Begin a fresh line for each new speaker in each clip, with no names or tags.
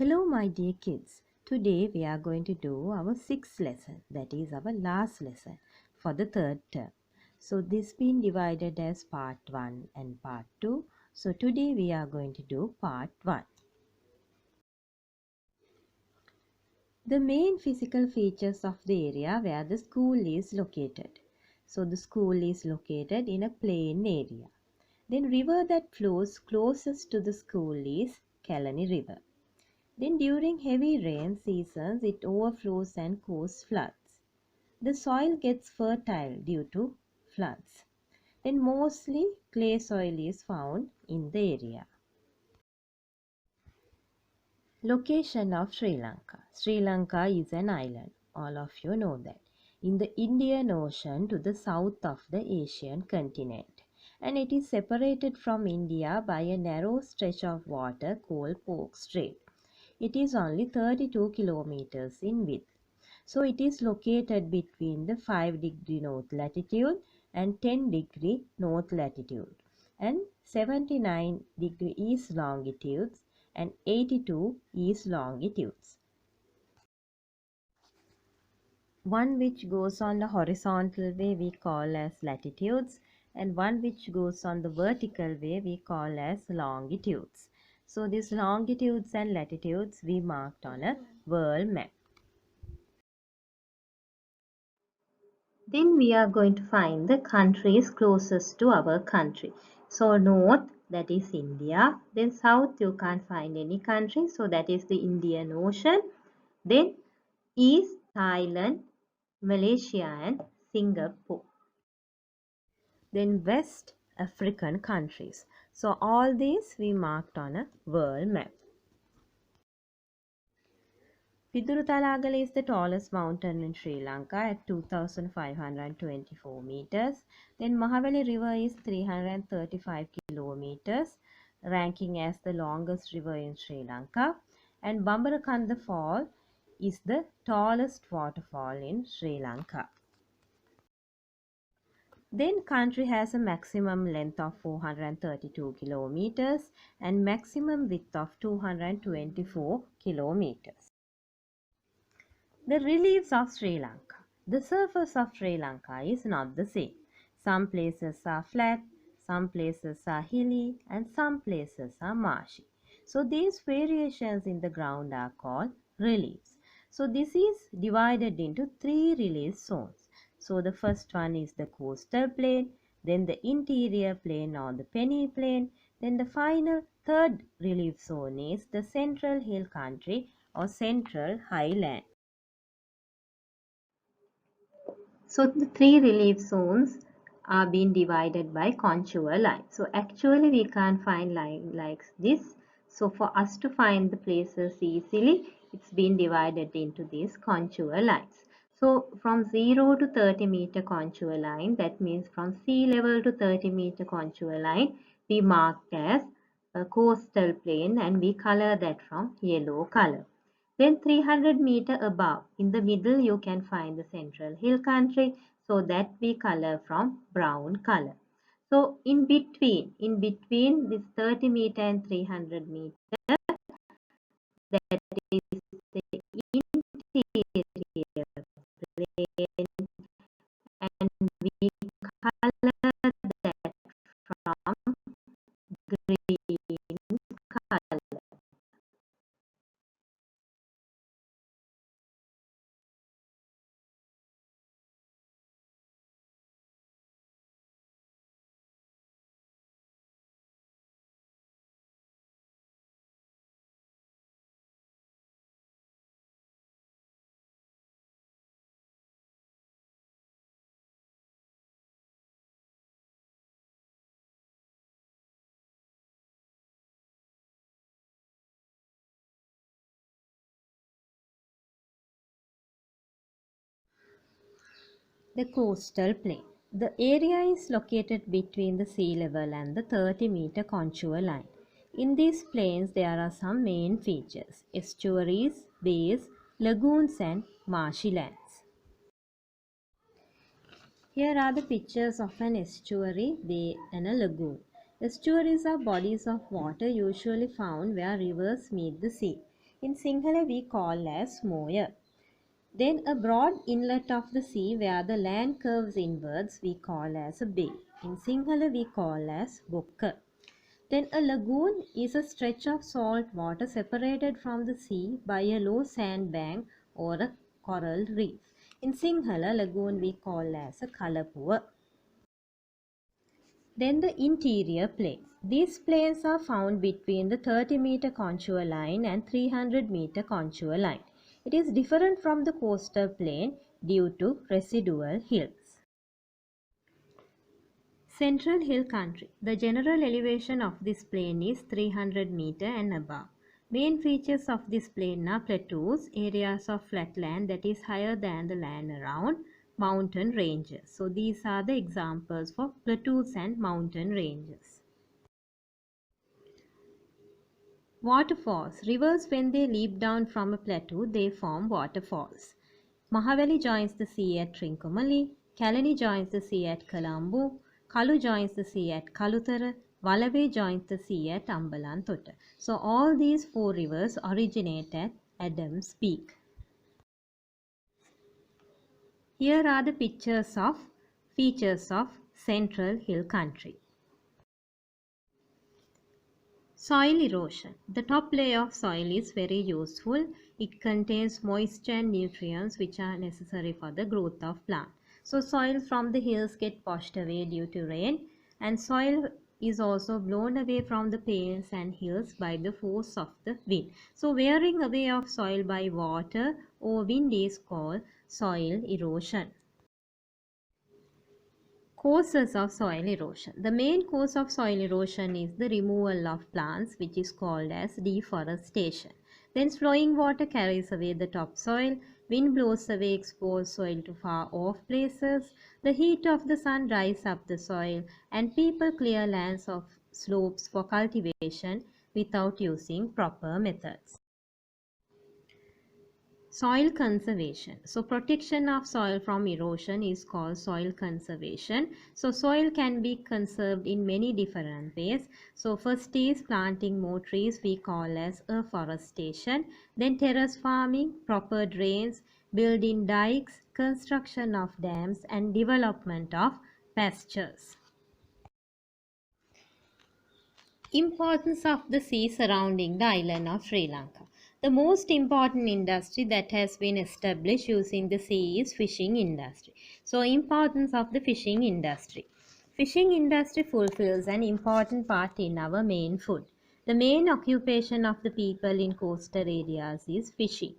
Hello, my dear kids. Today we are going to do our sixth lesson, that is our last lesson for the third term. So, this been divided as part 1 and part 2. So, today we are going to do part 1. The main physical features of the area where the school is located. So, the school is located in a plain area. Then, river that flows closest to the school is Kalani River. Then during heavy rain seasons it overflows and causes floods. The soil gets fertile due to floods. Then mostly clay soil is found in the area. Location of Sri Lanka. Sri Lanka is an island. All of you know that. In the Indian Ocean to the south of the Asian continent. And it is separated from India by a narrow stretch of water called Pork Strait. It is only 32 kilometers in width. So it is located between the 5° north latitude and 10° north latitude and 79° east longitudes and 82 east longitudes. One which goes on the horizontal way we call as latitudes and one which goes on the vertical way we call as longitudes. So these longitudes and latitudes we marked on a world map. Then we are going to find the countries closest to our country. So north, that is India. Then south, you can't find any country. So that is the Indian Ocean. Then east, Thailand, Malaysia and Singapore. Then west, African countries. So all these we marked on a world map. Piduruthalagala is the tallest mountain in Sri Lanka at 2,524 meters. Then Mahaveli River is 335 kilometers, ranking as the longest river in Sri Lanka. And Bambarakanda Fall is the tallest waterfall in Sri Lanka. Then country has a maximum length of 432 kilometers and maximum width of 224 kilometers. The reliefs of Sri Lanka. The surface of Sri Lanka is not the same. Some places are flat, some places are hilly, and some places are marshy. So these variations in the ground are called reliefs. So this is divided into 3 relief zones. So the first one is the coastal plain, then the interior plain or the peneplain, then the final third relief zone is the central hill country or central highland. So the 3 relief zones are being divided by contour line. So actually we can't find line like this. So for us to find the places easily, it's been divided into these contour lines. So from 0 to 30 meter contour line, that means from sea level to 30 meter contour line, we marked as a coastal plain and we color that from yellow color. Then 300 meter above, in the middle you can find the central hill country, so that we color from brown color. So in between this 30 meter and 300 meter, that is the interior plain and we color that from green color. The coastal plain. The area is located between the sea level and the 30 meter contour line. In these plains there are some main features: estuaries, bays, lagoons and marshy lands. Here are the pictures of an estuary, bay and a lagoon. Estuaries are bodies of water usually found where rivers meet the sea. in Sinhala we call as Moya. Then a broad inlet of the sea where the land curves inwards we call as a bay. In Sinhala we call as Bokka. Then a lagoon is a stretch of salt water separated from the sea by a low sandbank or a coral reef. In Sinhala, lagoon we call as a Kalapuva. Then the interior plains. These plains are found between the 30-meter contour line and 300-meter contour line. It is different from the coastal plain due to residual hills. Central Hill Country. The general elevation of this plain is 300 meter and above. Main features of this plain are plateaus, areas of flat land that is higher than the land around, mountain ranges. So these are the examples for plateaus and mountain ranges. Waterfalls. Rivers, when they leap down from a plateau, they form waterfalls. Mahaveli joins the sea at Trincomalee. Kalani joins the sea at Colombo. Kalu joins the sea at Kalutara. Walave joins the sea at Ambalanthota. So all these four rivers originate at Adams Peak. Here are the features of Central Hill Country. Soil erosion. The top layer of soil is very useful. It contains moisture and nutrients which are necessary for the growth of plant. So soil from the hills get washed away due to rain, and soil is also blown away from the plains and hills by the force of the wind. So wearing away of soil by water or wind is called soil erosion. Causes of soil erosion. The main cause of soil erosion is the removal of plants, which is called as deforestation. Then flowing water carries away the topsoil, wind blows away exposed soil to far off places, the heat of the sun dries up the soil, and people clear lands of slopes for cultivation without using proper methods. Soil conservation. So protection of soil from erosion is called soil conservation. So soil can be conserved in many different ways. So first is planting more trees, we call as afforestation. Then terrace farming, proper drains, building dikes, construction of dams, and development of pastures. Importance of the sea surrounding the island of Sri Lanka. The most important industry that has been established using the sea is fishing industry. So importance of the fishing industry. Fishing industry fulfills an important part in our main food. The main occupation of the people in coastal areas is fishing.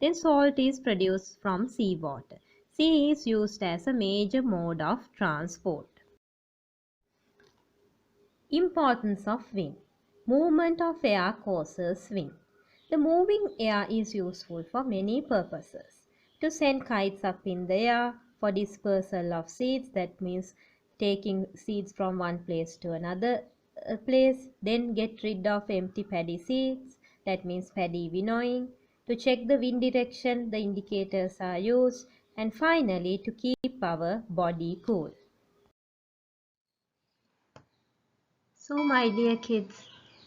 Then salt is produced from seawater. Sea is used as a major mode of transport. Importance of wind. Movement of air causes wind. The moving air is useful for many purposes. To send kites up in the air, for dispersal of seeds, that means taking seeds from one place to another place, then get rid of empty paddy seeds, that means paddy winnowing. To check the wind direction, the indicators are used, and finally to keep our body cool. So my dear kids,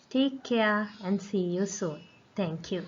take care and see you soon. Thank you.